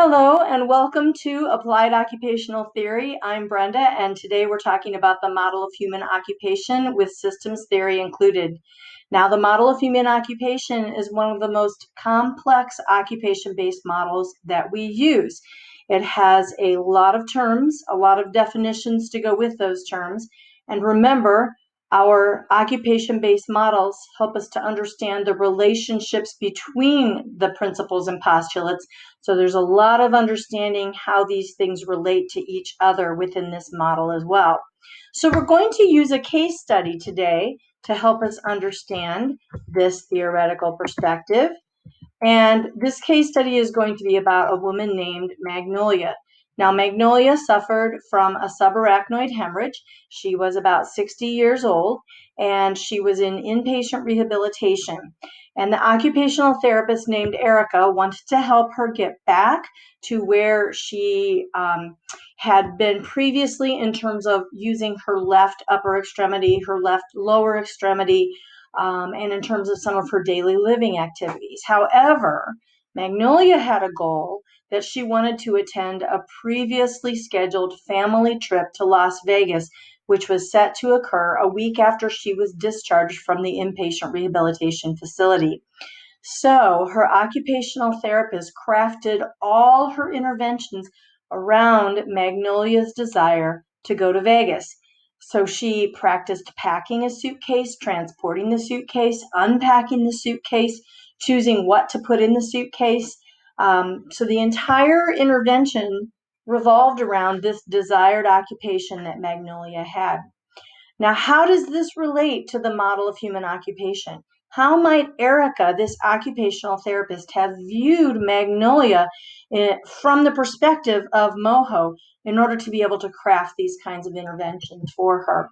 Hello and welcome to Applied Occupational Theory. I'm Brenda, and today we're talking about the model of human occupation with systems theory included. Now, the model of human occupation is one of the most complex occupation-based models that we use. It has a lot of terms, a lot of definitions to go with those terms, and remember, our occupation-based models help us to understand the relationships between the principles and postulates. So there's a lot of understanding how these things relate to each other within this model as well. So we're going to use a case study today to help us understand this theoretical perspective. And this case study is going to be about a woman named Magnolia. Now, Magnolia suffered from a subarachnoid hemorrhage. She was about 60 years old, and she was in inpatient rehabilitation. And the occupational therapist named Erica wanted to help her get back to where she had been previously in terms of using her left upper extremity, her left lower extremity, and in terms of some of her daily living activities. However, Magnolia had a goal that she wanted to attend a previously scheduled family trip to Las Vegas, which was set to occur a week after she was discharged from the inpatient rehabilitation facility. So her occupational therapist crafted all her interventions around Magnolia's desire to go to Vegas. So she practiced packing a suitcase, transporting the suitcase, unpacking the suitcase, choosing what to put in the suitcase. So the entire intervention revolved around this desired occupation that Magnolia had. Now, how does this relate to the model of human occupation? How might Erica, this occupational therapist, have viewed Magnolia from the perspective of MOHO in order to be able to craft these kinds of interventions for her?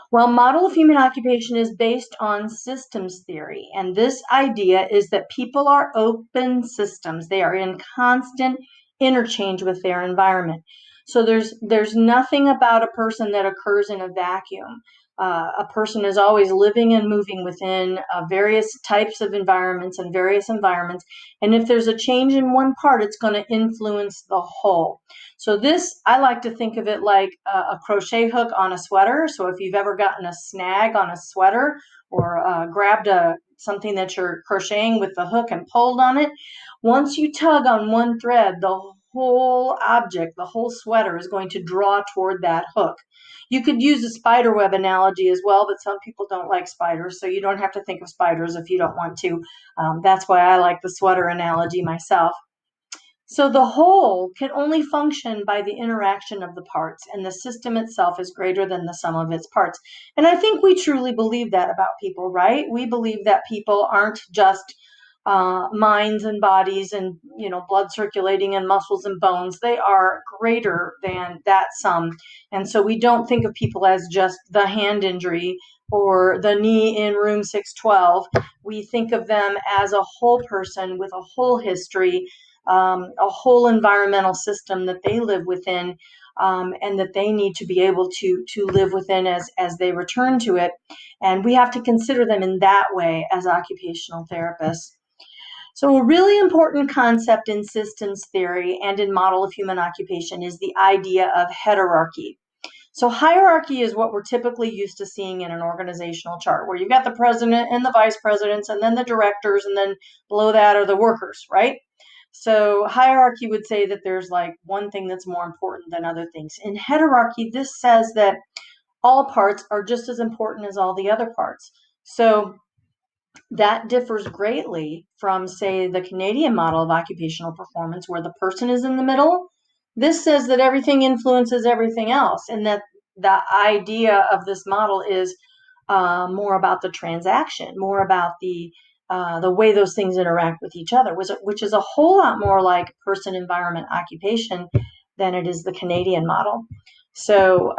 Well, model of human occupation is based on systems theory, and this idea is that people are open systems. They are in constant interchange with their environment. So there's nothing about a person that occurs in a vacuum. A person is always living and moving within various types of environments and various environments. And if there's a change in one part, it's going to influence the whole. So this, I like to think of it like a crochet hook on a sweater. So if you've ever gotten a snag on a sweater or grabbed something that you're crocheting with the hook and pulled on it, once you tug on one thread, the whole object, the whole sweater is going to draw toward that hook. You could use a spider web analogy as well, but some people don't like spiders, so you don't have to think of spiders if you don't want to. That's why I like the sweater analogy myself. So the whole can only function by the interaction of the parts, and the system itself is greater than the sum of its parts. And I think we truly believe that about people, right? We believe that people aren't just minds and bodies and blood circulating and muscles and bones. They are greater than that sum. And so we don't think of people as just the hand injury or the knee in room 612. We think of them as a whole person with a whole history, a whole environmental system that they live within, and that they need to be able to live within as they return to it. And we have to consider them in that way as occupational therapists. So a really important concept in systems theory and in model of human occupation is the idea of hierarchy. So hierarchy is what we're typically used to seeing in an organizational chart, where you've got the president and the vice presidents and then the directors, and then below that are the workers, right? So hierarchy would say that there's like one thing that's more important than other things. In heterarchy, this says that all parts are just as important as all the other parts. So that differs greatly from, say, the Canadian model of occupational performance, where the person is in the middle. This says that everything influences everything else, and that the idea of this model is more about the transaction, more about the way those things interact with each other, which is a whole lot more like person, environment, occupation than it is the Canadian model. So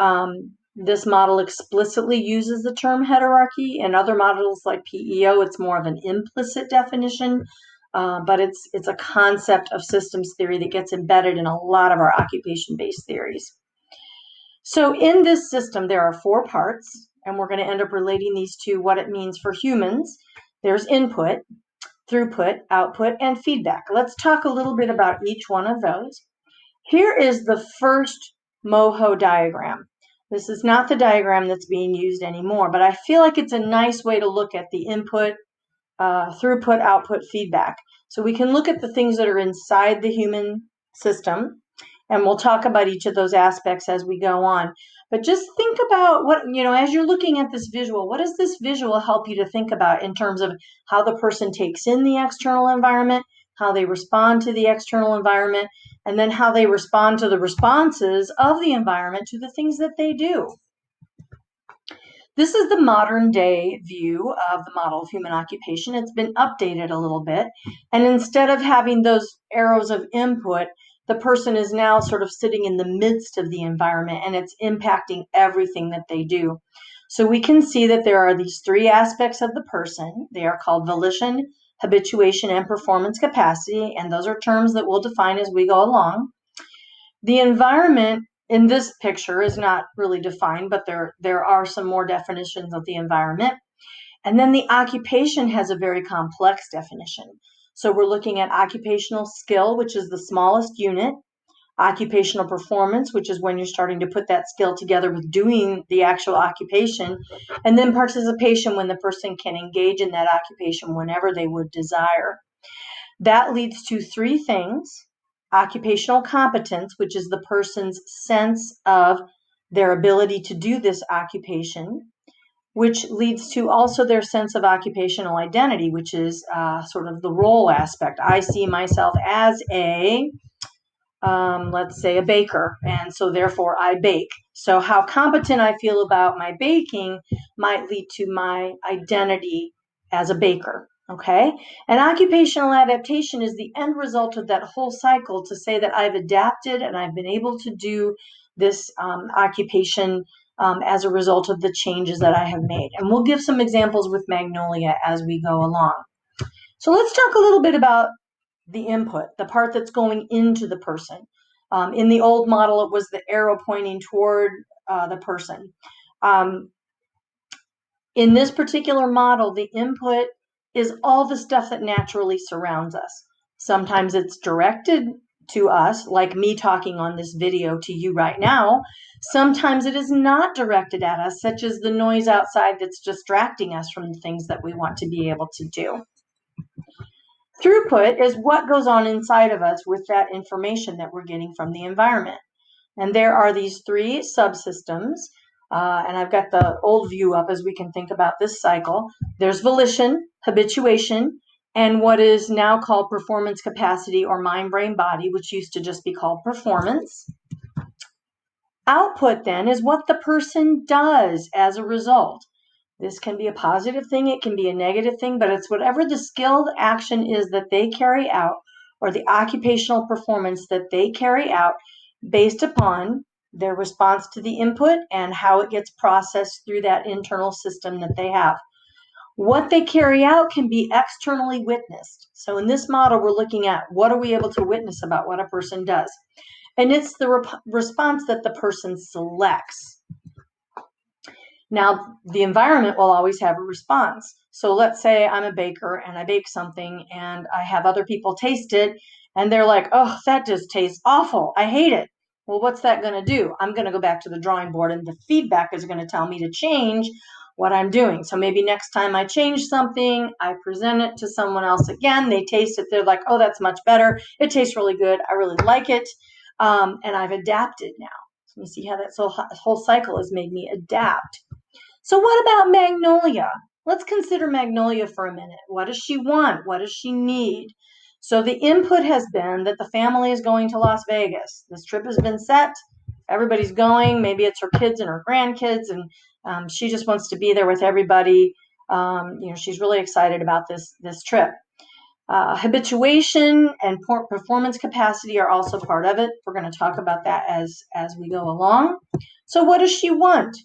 this model explicitly uses the term hierarchy. In other models like PEO, it's more of an implicit definition, but it's a concept of systems theory that gets embedded in a lot of our occupation-based theories. So in this system, there are 4 parts, and we're going to end up relating these to what it means for humans. There's input. throughput, output, and feedback. Let's talk a little bit about each one of those. Here is the first MOHO diagram. This is not the diagram that's being used anymore, but I feel like it's a nice way to look at the input, throughput, output, feedback. So we can look at the things that are inside the human system, and we'll talk about each of those aspects as we go on. But just think about what, as you're looking at this visual, what does this visual help you to think about in terms of how the person takes in the external environment, how they respond to the external environment, and then how they respond to the responses of the environment to the things that they do. This is the modern day view of the model of human occupation. It's been updated a little bit. And instead of having those arrows of input, the person is now sort of sitting in the midst of the environment, and it's impacting everything that they do. So we can see that there are these three aspects of the person. They are called volition, habituation, and performance capacity. And those are terms that we'll define as we go along. The environment in this picture is not really defined, but there are some more definitions of the environment. And then the occupation has a very complex definition. So we're looking at occupational skill, which is the smallest unit, occupational performance, which is when you're starting to put that skill together with doing the actual occupation, and then participation, when the person can engage in that occupation whenever they would desire. That leads to three things: occupational competence, which is the person's sense of their ability to do this occupation, which leads to also their sense of occupational identity, which is sort of the role aspect. I see myself as let's say a baker, and so therefore I bake. So how competent I feel about my baking might lead to my identity as a baker. Okay, and occupational adaptation is the end result of that whole cycle, to say that I've adapted and I've been able to do this occupation as a result of the changes that I have made. And we'll give some examples with Magnolia as we go along. So let's talk a little bit about the input, the part that's going into the person. In the old model, it was the arrow pointing toward the person. In this particular model, the input is all the stuff that naturally surrounds us. Sometimes it's directed to us, like me talking on this video to you right now. Sometimes it is not directed at us, such as the noise outside that's distracting us from the things that we want to be able to do. Throughput is what goes on inside of us with that information that we're getting from the environment. And there are these three subsystems, and I've got the old view up as we can think about this cycle. There's volition, habituation, and what is now called performance capacity, or mind, brain, body, which used to just be called performance. Output then is what the person does as a result. This can be a positive thing, it can be a negative thing, but it's whatever the skilled action is that they carry out, or the occupational performance that they carry out, based upon their response to the input and how it gets processed through that internal system that they have. What they carry out can be externally witnessed. So in this model, we're looking at what are we able to witness about what a person does. And it's the response that the person selects. Now, the environment will always have a response. So let's say I'm a baker and I bake something and I have other people taste it and they're like, oh, that just tastes awful. I hate it. Well, what's that going to do? I'm going to go back to the drawing board, and the feedback is going to tell me to change what I'm doing. So maybe next time I change something, I present it to someone else again. They taste it. They're like, oh, that's much better. It tastes really good. I really like it. And I've adapted now. So you see how that whole cycle has made me adapt. So what about Magnolia? Let's consider Magnolia for a minute. What does she want? What does she need? So the input has been that the family is going to Las Vegas. This trip has been set. Everybody's going. Maybe it's her kids and her grandkids, and she just wants to be there with everybody. She's really excited about this trip. Habituation and performance capacity are also part of it. We're going to talk about that as we go along. So what does she want?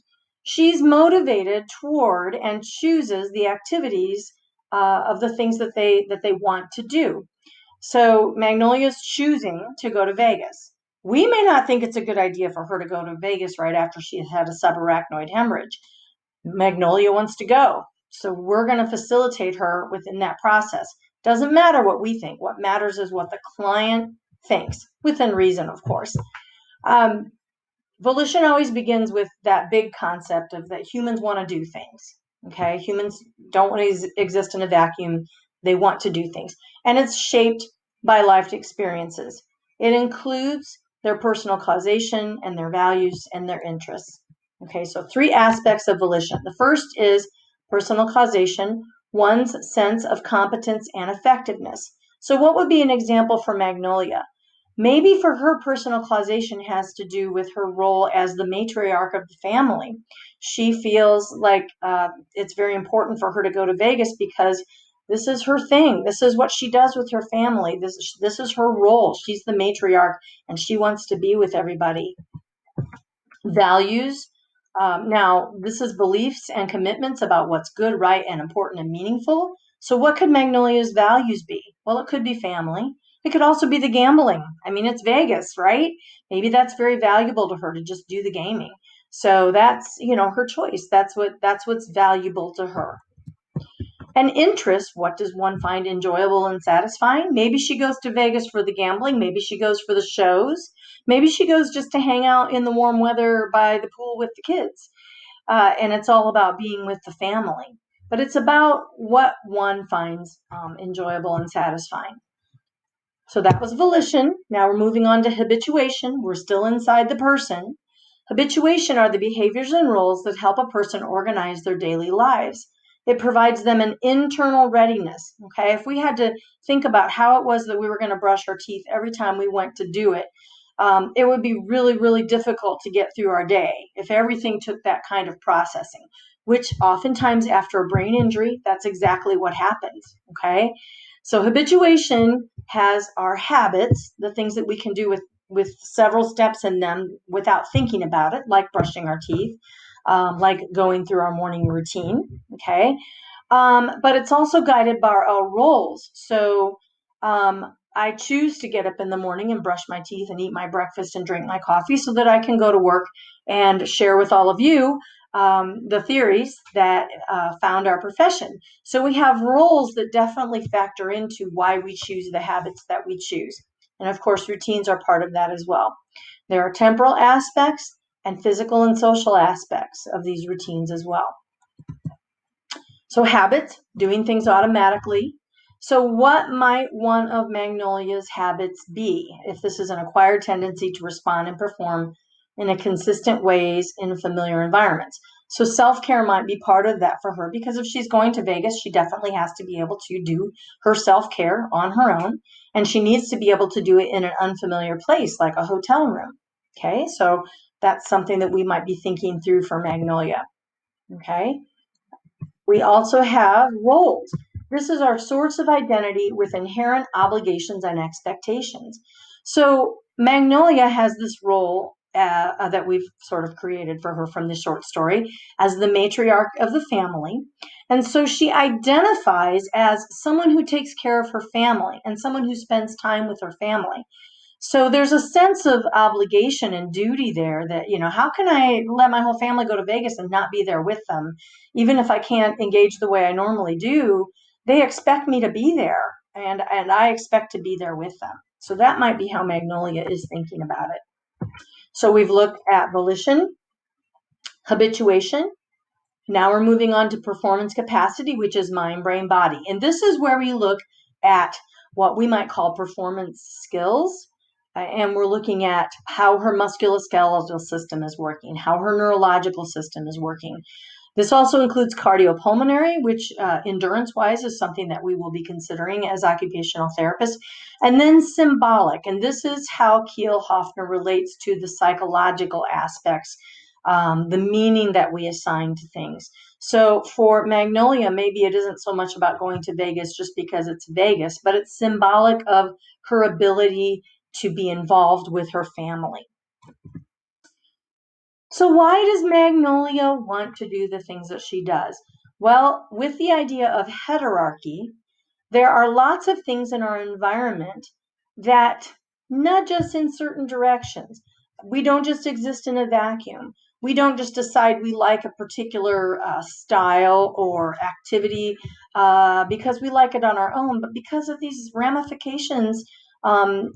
She's motivated toward and chooses the activities of the things that they want to do. So Magnolia's choosing to go to Vegas. We may not think it's a good idea for her to go to Vegas right after she has had a subarachnoid hemorrhage. Magnolia wants to go. So we're going to facilitate her within that process. Doesn't matter what we think. What matters is what the client thinks, within reason, of course. Volition always begins with that big concept of that humans want to do things. Okay, humans don't want to exist in a vacuum. They want to do things, and it's shaped by life experiences. It includes their personal causation and their values and their interests. Okay, so 3 aspects of volition. The first is personal causation, one's sense of competence and effectiveness. So, what would be an example for Magnolia? Maybe for her, personal causation has to do with her role as the matriarch of the family. She feels like it's very important for her to go to Vegas because this is her thing. This is what she does with her family. This is her role. She's the matriarch and she wants to be with everybody. Values. Now, this is beliefs and commitments about what's good, right, and important and meaningful. So, what could Magnolia's values be? Well, it could be family. It could also be the gambling. I mean, it's Vegas, right? Maybe that's very valuable to her to just do the gaming. So that's, her choice. That's what's valuable to her. And interest, what does one find enjoyable and satisfying? Maybe she goes to Vegas for the gambling. Maybe she goes for the shows. Maybe she goes just to hang out in the warm weather by the pool with the kids. And it's all about being with the family. But it's about what one finds enjoyable and satisfying. So that was volition. Now we're moving on to habituation. We're still inside the person. Habituation are the behaviors and roles that help a person organize their daily lives. It provides them an internal readiness. Okay, if we had to think about how it was that we were going to brush our teeth every time we went to do it, it would be really, really difficult to get through our day if everything took that kind of processing, which oftentimes after a brain injury, that's exactly what happens. Okay, so habituation has our habits, the things that we can do with several steps in them without thinking about it, like brushing our teeth, like going through our morning routine. Okay. But it's also guided by our roles. So I choose to get up in the morning and brush my teeth and eat my breakfast and drink my coffee so that I can go to work and share with all of you the theories that found our profession. So we have roles that definitely factor into why we choose the habits that we choose. And of course, routines are part of that as well. There are temporal aspects and physical and social aspects of these routines as well. So habits, doing things automatically. So what might one of Magnolia's habits be if this is an acquired tendency to respond and perform in a consistent ways in familiar environments? So self-care might be part of that for her because if she's going to Vegas, she definitely has to be able to do her self-care on her own, and she needs to be able to do it in an unfamiliar place like a hotel room. Okay, so that's something that we might be thinking through for Magnolia. Okay. We also have roles. This is our source of identity with inherent obligations and expectations. So Magnolia has this role that we've sort of created for her from the short story as the matriarch of the family. And so she identifies as someone who takes care of her family and someone who spends time with her family. So there's a sense of obligation and duty there that, how can I let my whole family go to Vegas and not be there with them? Even if I can't engage the way I normally do, they expect me to be there and I expect to be there with them. So that might be how Magnolia is thinking about it. So we've looked at volition, habituation. Now we're moving on to performance capacity, which is mind, brain, body. And this is where we look at what we might call performance skills. And we're looking at how her musculoskeletal system is working, how her neurological system is working. This also includes cardiopulmonary, which endurance-wise is something that we will be considering as occupational therapists. And then symbolic, and this is how Kiel-Hofner relates to the psychological aspects, the meaning that we assign to things. So for Magnolia, maybe it isn't so much about going to Vegas just because it's Vegas, but it's symbolic of her ability to be involved with her family. So why does Magnolia want to do the things that she does? Well, with the idea of heterarchy, there are lots of things in our environment that nudge us in certain directions. We don't just exist in a vacuum. We don't just decide we like a particular style or activity because we like it on our own, but because of these ramifications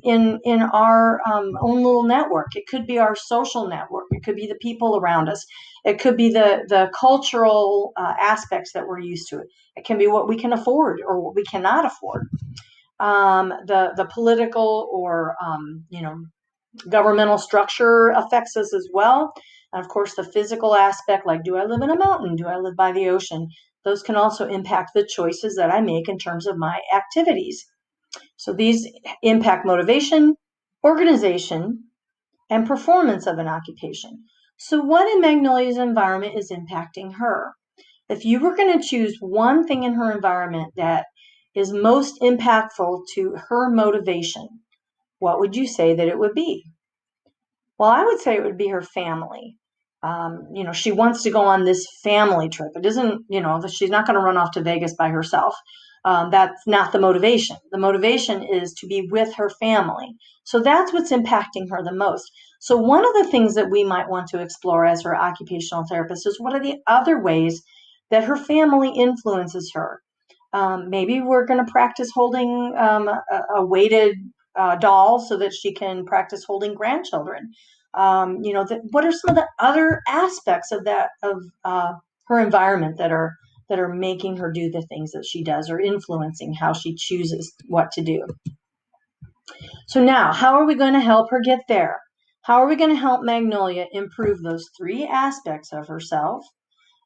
in our own little network. It could be our social network. It could be the people around us. It could be the cultural aspects that we're used to. It can be what we can afford or what we cannot afford. The political or governmental structure affects us as well. And of course, the physical aspect, like do I live in a mountain? Do I live by the ocean? Those can also impact the choices that I make in terms of my activities. So these impact motivation, organization, and performance of an occupation. So what in Magnolia's environment is impacting her? If you were going to choose one thing in her environment that is most impactful to her motivation, what would you say that it would be? Well, I would say it would be her family. She wants to go on this family trip. It isn't, she's not going to run off to Vegas by herself. That's not the motivation. The motivation is to be with her family. So that's what's impacting her the most. So one of the things that we might want to explore as her occupational therapist is what are the other ways that her family influences her? Maybe we're going to practice holding a weighted doll so that she can practice holding grandchildren. What are some of the other aspects of her environment that are making her do the things that she does or influencing how she chooses what to do? So now, how are we going to help her get there? How are we going to help Magnolia improve those three aspects of herself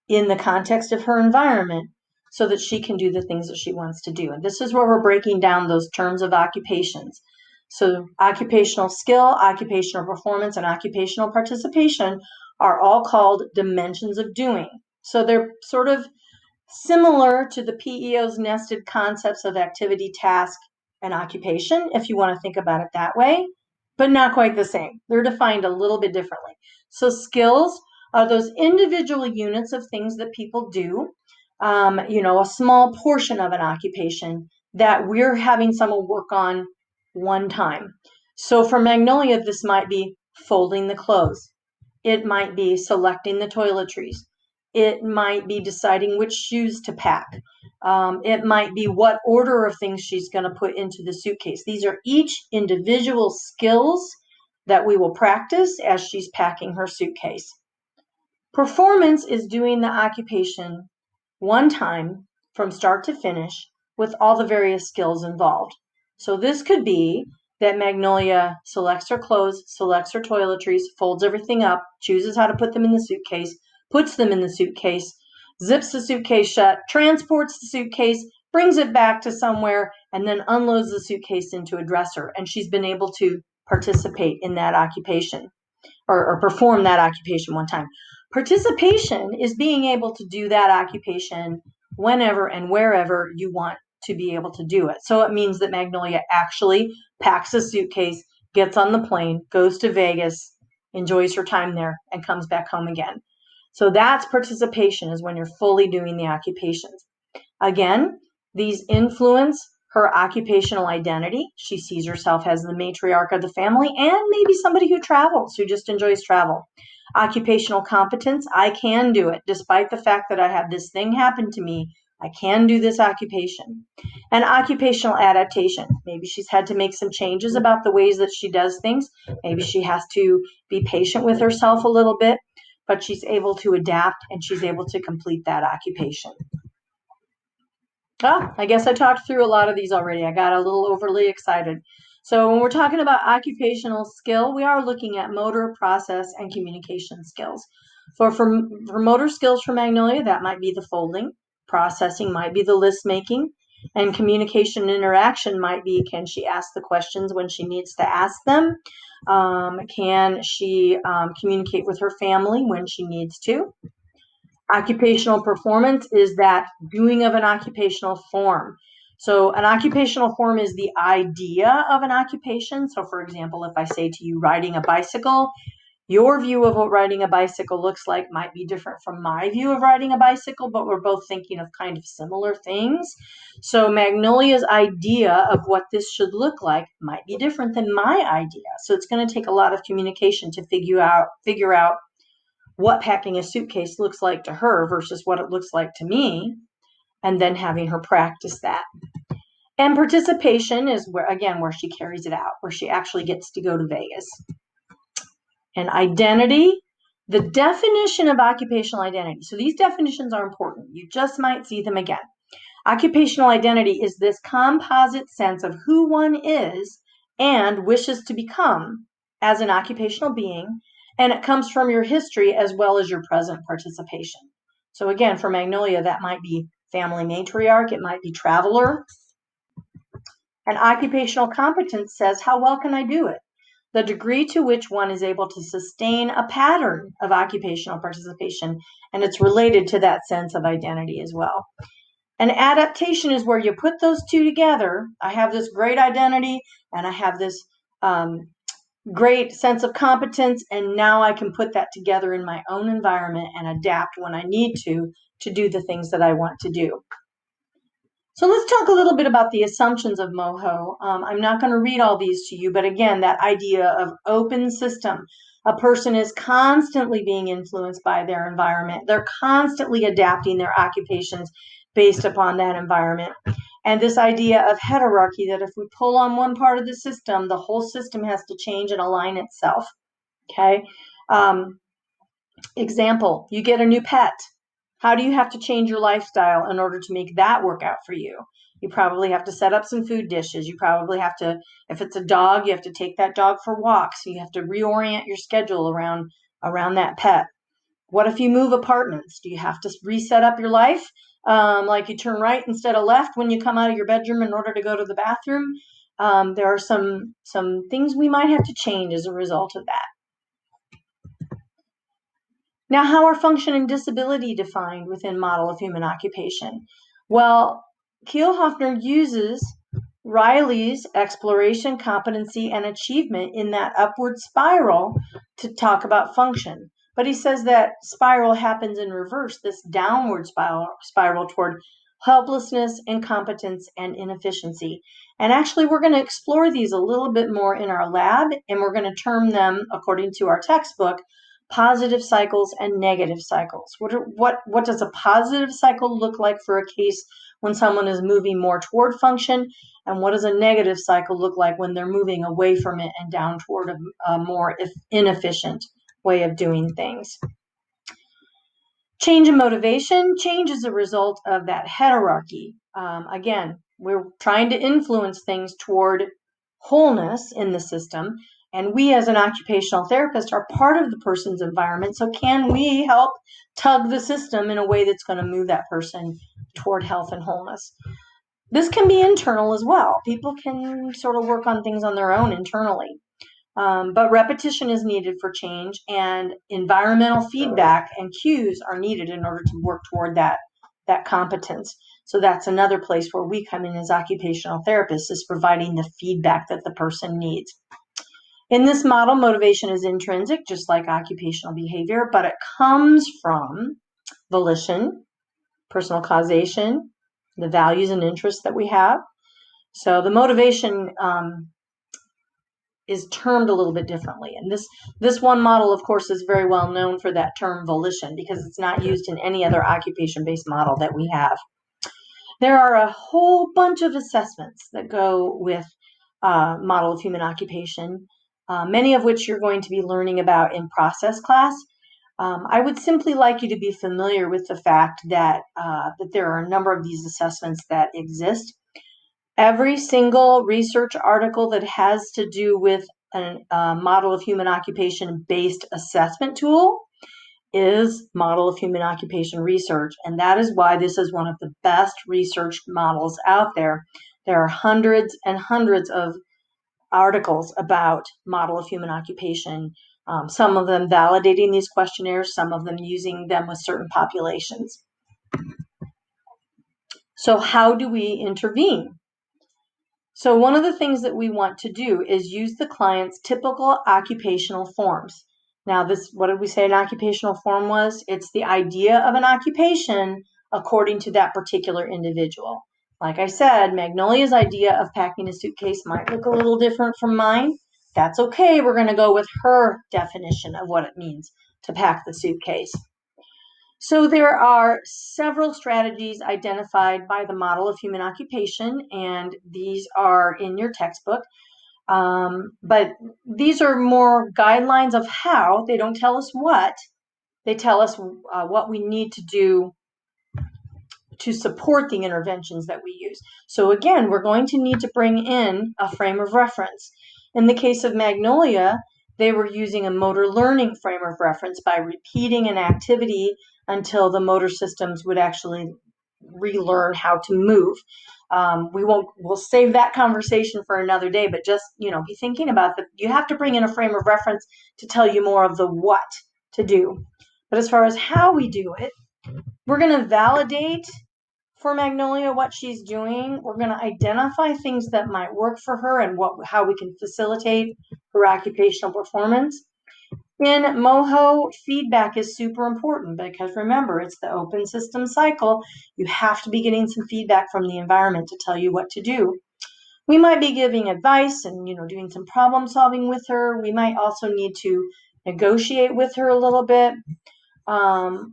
in the context of her environment so that she can do the things that she wants to do? And this is where we're breaking down those terms of occupations. So occupational skill, occupational performance, and occupational participation are all called dimensions of doing. So they're sort of similar to the PEO's nested concepts of activity, task, and occupation, if you want to think about it that way, but not quite the same. They're defined a little bit differently. So skills are those individual units of things that people do, a small portion of an occupation that we're having someone work on one time. So for Magnolia, this might be folding the clothes. It might be selecting the toiletries. It might be deciding which shoes to pack. It might be what order of things she's going to put into the suitcase. These are each individual skills that we will practice as she's packing her suitcase. Performance is doing the occupation one time from start to finish with all the various skills involved. So this could be that Magnolia selects her clothes, selects her toiletries, folds everything up, chooses how to put them in the suitcase, puts them in the suitcase, zips the suitcase shut, transports the suitcase, brings it back to somewhere, and then unloads the suitcase into a dresser. And she's been able to participate in that occupation or perform that occupation one time. Participation is being able to do that occupation whenever and wherever you want to be able to do it. So it means that Magnolia actually packs a suitcase, gets on the plane, goes to Vegas, enjoys her time there, and comes back home again. So that's participation, is when you're fully doing the occupations. Again, these influence her occupational identity. She sees herself as the matriarch of the family and maybe somebody who travels, who just enjoys travel. Occupational competence, I can do it. Despite the fact that I have this thing happen to me, I can do this occupation. And occupational adaptation, maybe she's had to make some changes about the ways that she does things. Maybe she has to be patient with herself a little bit, but she's able to adapt and she's able to complete that occupation. Oh, I guess I talked through a lot of these already. I got a little overly excited. So when we're talking about occupational skill, we are looking at motor, process, and communication skills. For motor skills for Magnolia, that might be the folding. Processing might be the list making. And communication and interaction might be, can she ask the questions when she needs to ask them? Can she communicate with her family when she needs to? Occupational performance is that doing of an occupational form. So an occupational form is the idea of an occupation. So for example, if I say to you riding a bicycle, your view of what riding a bicycle looks like might be different from my view of riding a bicycle, but we're both thinking of kind of similar things. So Magnolia's idea of what this should look like might be different than my idea. So it's going to take a lot of communication to figure out what packing a suitcase looks like to her versus what it looks like to me, and then having her practice that. And participation is where, again, where she carries it out, where she actually gets to go to Vegas. And identity, the definition of occupational identity. So these definitions are important. You just might see them again. Occupational identity is this composite sense of who one is and wishes to become as an occupational being, and it comes from your history as well as your present participation. So again, for Magnolia, that might be family matriarch, it might be traveler. And occupational competence says, how well can I do it? The degree to which one is able to sustain a pattern of occupational participation, and it's related to that sense of identity as well. And adaptation is where you put those two together. I have this great identity and I have this great sense of competence, and now I can put that together in my own environment and adapt when I need to do the things that I want to do. So let's talk a little bit about the assumptions of MOHO. I'm not going to read all these to you, but again, that idea of open system. A person is constantly being influenced by their environment. They're constantly adapting their occupations based upon that environment. And this idea of hierarchy, that if we pull on one part of the system, the whole system has to change and align itself. Okay. Example, you get a new pet. How do you have to change your lifestyle in order to make that work out for you? You probably have to set up some food dishes. You probably have to, if it's a dog, you have to take that dog for walks. You have to reorient your schedule around that pet. What if you move apartments? Do you have to reset up your life? Like you turn right instead of left when you come out of your bedroom in order to go to the bathroom? There are some things we might have to change as a result of that. Now, how are function and disability defined within model of human occupation? Well, Kielhofner uses Riley's exploration, competency, and achievement in that upward spiral to talk about function. But he says that spiral happens in reverse, this downward spiral toward helplessness, incompetence, and inefficiency. And actually, we're going to explore these a little bit more in our lab, and we're going to term them, according to our textbook, positive cycles and negative cycles. What does a positive cycle look like for a case when someone is moving more toward function, and what does a negative cycle look like when they're moving away from it and down toward a more inefficient way of doing things? Change in motivation. Change is a result of that hierarchy. Again, we're trying to influence things toward wholeness in the system, and we as an occupational therapist are part of the person's environment. So can we help tug the system in a way that's going to move that person toward health and wholeness? This can be internal as well. People can sort of work on things on their own internally. But repetition is needed for change, and environmental feedback and cues are needed in order to work toward that competence. So that's another place where we come in as occupational therapists, is providing the feedback that the person needs. In this model, motivation is intrinsic, just like occupational behavior, but it comes from volition, personal causation, the values and interests that we have. So the motivation is termed a little bit differently. And this one model, of course, is very well known for that term volition, because it's not used in any other occupation-based model that we have. There are a whole bunch of assessments that go with model of human occupation, many of which you're going to be learning about in process class. I would simply like you to be familiar with the fact that there are a number of these assessments that exist. Every single research article that has to do with a model of human occupation based assessment tool is model of human occupation research. And that is why this is one of the best researched models out there. There are hundreds and hundreds of articles about model of human occupation, some of them validating these questionnaires, some of them using them with certain populations. So how do we intervene? So one of the things that we want to do is use the client's typical occupational forms. Now what did we say an occupational form was? It's the idea of an occupation according to that particular individual. Like I said, Magnolia's idea of packing a suitcase might look a little different from mine. That's okay. We're going to go with her definition of what it means. to pack the suitcase. So there are several strategies identified by the model of human occupation, and these are in your textbook. But these are more guidelines of how. They don't tell us what. They tell us what we need to do to support the interventions that we use. So again, we're going to need to bring in a frame of reference. In the case of Magnolia, they were using a motor learning frame of reference by repeating an activity until the motor systems would actually relearn how to move. We'll save that conversation for another day, but just, be thinking about that. You have to bring in a frame of reference to tell you more of the what to do. But as far as how we do it, we're going to validate for Magnolia what she's doing. We're going to identify things that might work for her and how we can facilitate her occupational performance. In MOHO, feedback is super important because remember, it's the open system cycle. You have to be getting some feedback from the environment to tell you what to do. We might be giving advice and doing some problem solving with her. We might also need to negotiate with her a little bit.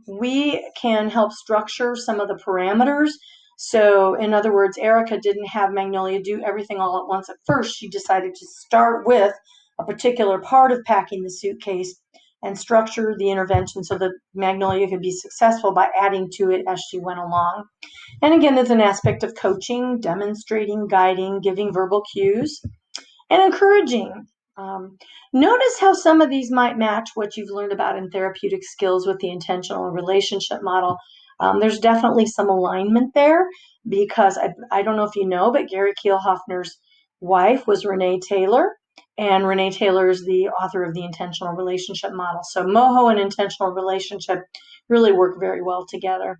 We can help structure some of the parameters. So in other words, Erica didn't have Magnolia do everything all at once at first. She decided to start with a particular part of packing the suitcase and structure the intervention so that Magnolia could be successful by adding to it as she went along. And again, there's an aspect of coaching, demonstrating, guiding, giving verbal cues, and encouraging. Notice how some of these might match what you've learned about in therapeutic skills with the intentional relationship model. There's definitely some alignment there because I don't know if you know, but Gary Kielhoffner's wife was Renee Taylor, and Renee Taylor is the author of the intentional relationship model. So MOHO and intentional relationship really work very well together.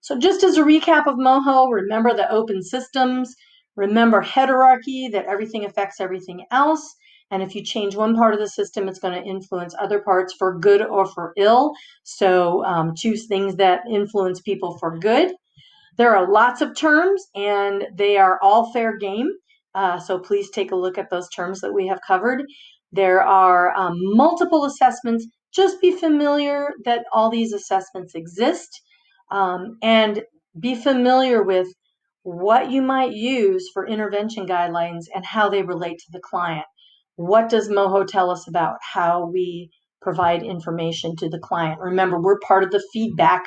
So just as a recap of MOHO, remember the open systems, remember hierarchy, that everything affects everything else. And if you change one part of the system, it's going to influence other parts for good or for ill. So choose things that influence people for good. There are lots of terms, and they are all fair game. So please take a look at those terms that we have covered. There are multiple assessments. Just be familiar that all these assessments exist, and be familiar with what you might use for intervention guidelines and how they relate to the client. What does MOHO tell us about how we provide information to the client? Remember, we're part of the feedback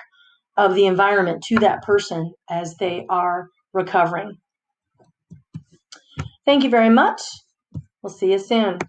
of the environment to that person as they are recovering. Thank you very much. We'll see you soon.